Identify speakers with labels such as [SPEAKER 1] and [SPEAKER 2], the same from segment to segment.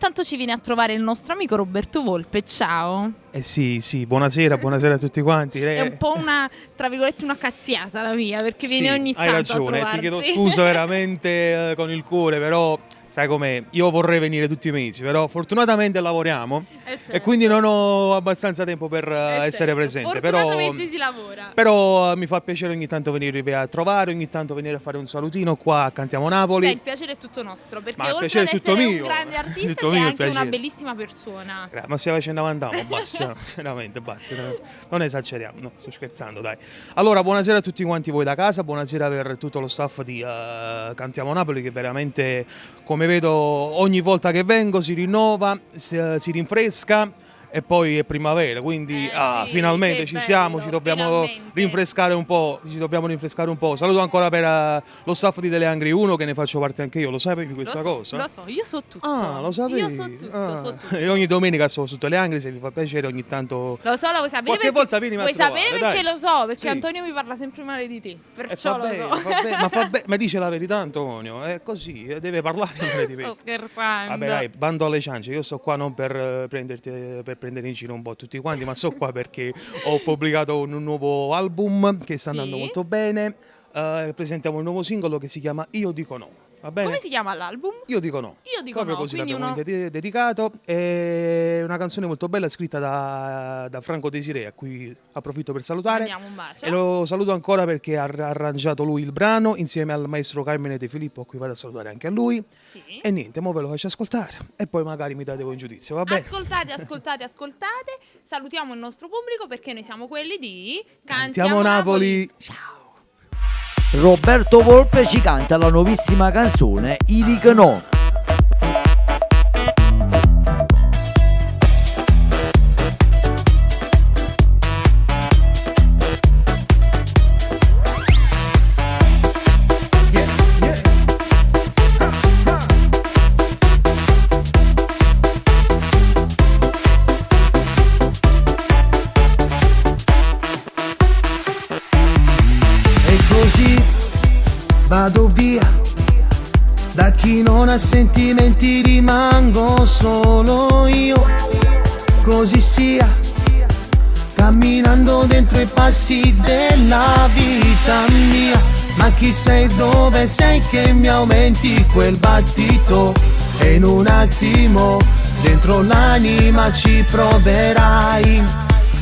[SPEAKER 1] intanto ci viene a trovare il nostro amico Roberto Volpe. Ciao.
[SPEAKER 2] Sì, buonasera a tutti quanti.
[SPEAKER 1] È un po' una, tra virgolette, una cazziata la mia, perché viene ogni tanto
[SPEAKER 2] hai ragione,
[SPEAKER 1] a trovarsi.
[SPEAKER 2] ti chiedo scusa veramente con il cuore, però sai com'è, io vorrei venire tutti i mesi, però fortunatamente lavoriamo e quindi non ho abbastanza tempo per essere presente.
[SPEAKER 1] Fortunatamente si lavora.
[SPEAKER 2] Però mi fa piacere ogni tanto venire a trovare, ogni tanto venire a fare un salutino qua a Cantiamo Napoli.
[SPEAKER 1] Il piacere è tutto nostro, perché oltre
[SPEAKER 2] ad essere
[SPEAKER 1] un grande artista sei anche una bellissima persona.
[SPEAKER 2] Ma stiamo facendo avanti, basta, veramente basta, non esageriamo, no, sto scherzando, dai. Allora, buonasera a tutti quanti voi da casa, buonasera per tutto lo staff di Cantiamo Napoli, che veramente, come vedo, ogni volta che vengo si rinnova, si rinfresca e poi è primavera, quindi finalmente ci siamo, ci dobbiamo rinfrescare un po', Saluto ancora per lo staff di Teleangri 1, che ne faccio parte anche io, lo sapevi questa cosa?
[SPEAKER 1] Lo so, io so tutto.
[SPEAKER 2] Lo sapevi?
[SPEAKER 1] Io so tutto.
[SPEAKER 2] E ogni domenica sto su Teleangri, se vi fa piacere ogni tanto.
[SPEAKER 1] Lo so, lo vuoi sapere?
[SPEAKER 2] Qualche volta vieni a trovare,
[SPEAKER 1] sapere perché
[SPEAKER 2] dai.
[SPEAKER 1] lo so, perché
[SPEAKER 2] Sì.
[SPEAKER 1] Antonio mi parla sempre male di te, perciò lo so.
[SPEAKER 2] Ma dice la verità, Antonio, è così, deve parlare male di me.
[SPEAKER 1] Sto scherzando.
[SPEAKER 2] Vabbè, dai, bando alle ciance, io sto qua non per prendere in giro un po' tutti quanti, ma sto qua perché ho pubblicato un nuovo album che sta andando molto bene. Presentiamo un nuovo singolo che si chiama Io dico no. Va bene?
[SPEAKER 1] Come si chiama l'album?
[SPEAKER 2] Io dico no.
[SPEAKER 1] Io dico
[SPEAKER 2] proprio
[SPEAKER 1] no,
[SPEAKER 2] così
[SPEAKER 1] quindi
[SPEAKER 2] l'abbiamo dedicato. È una canzone molto bella scritta da Franco Desiré, a cui approfitto per salutare.
[SPEAKER 1] Mandiamo un bacio.
[SPEAKER 2] E lo saluto ancora perché ha arrangiato lui il brano insieme al maestro Carmine De Filippo, a cui vado a salutare anche a lui.
[SPEAKER 1] Sì.
[SPEAKER 2] E niente, mo ve lo faccio ascoltare e poi magari mi date voi un giudizio, va bene?
[SPEAKER 1] Ascoltate. Salutiamo il nostro pubblico, perché noi siamo quelli di
[SPEAKER 2] Cantiamo Napoli.
[SPEAKER 1] Ciao.
[SPEAKER 3] Roberto Volpe ci canta la nuovissima canzone I dico no.
[SPEAKER 4] Vado via, da chi non ha sentimenti rimango solo io, così sia, camminando dentro i passi della vita mia. Ma chi sei, dove sei, che mi aumenti quel battito, e in un attimo dentro l'anima ci proverai.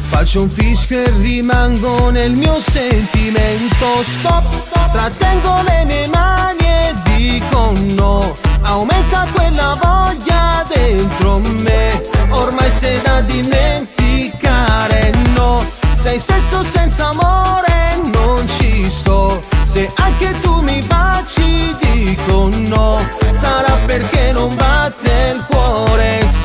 [SPEAKER 4] Faccio un fischio e rimango nel mio sentimento. Stop, trattengo le mie mani e dico no. Aumenta quella voglia dentro me, ormai sei da dimenticare, no. Sei sesso senza amore, non ci sto. Se anche tu mi baci dico no. Sarà perché non batte il cuore.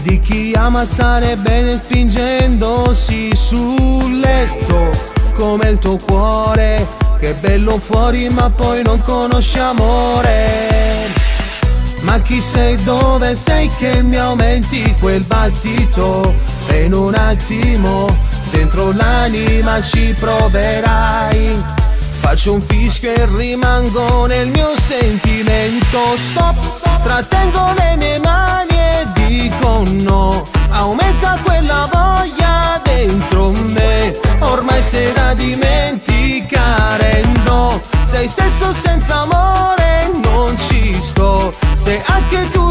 [SPEAKER 4] Di chi ama stare bene spingendosi sul letto, come il tuo cuore, che è bello fuori ma poi non conosce amore. Ma chi sei, dove sei, che mi aumenti quel battito, e in un attimo dentro l'anima ci proverai. Faccio un fischio e rimango nel mio sentimento. Stop, trattengo le mie mani e dico no. Aumenta quella voglia dentro me, ormai sei da dimenticare, no. Sei sesso senza amore, non ci sto. Se anche tu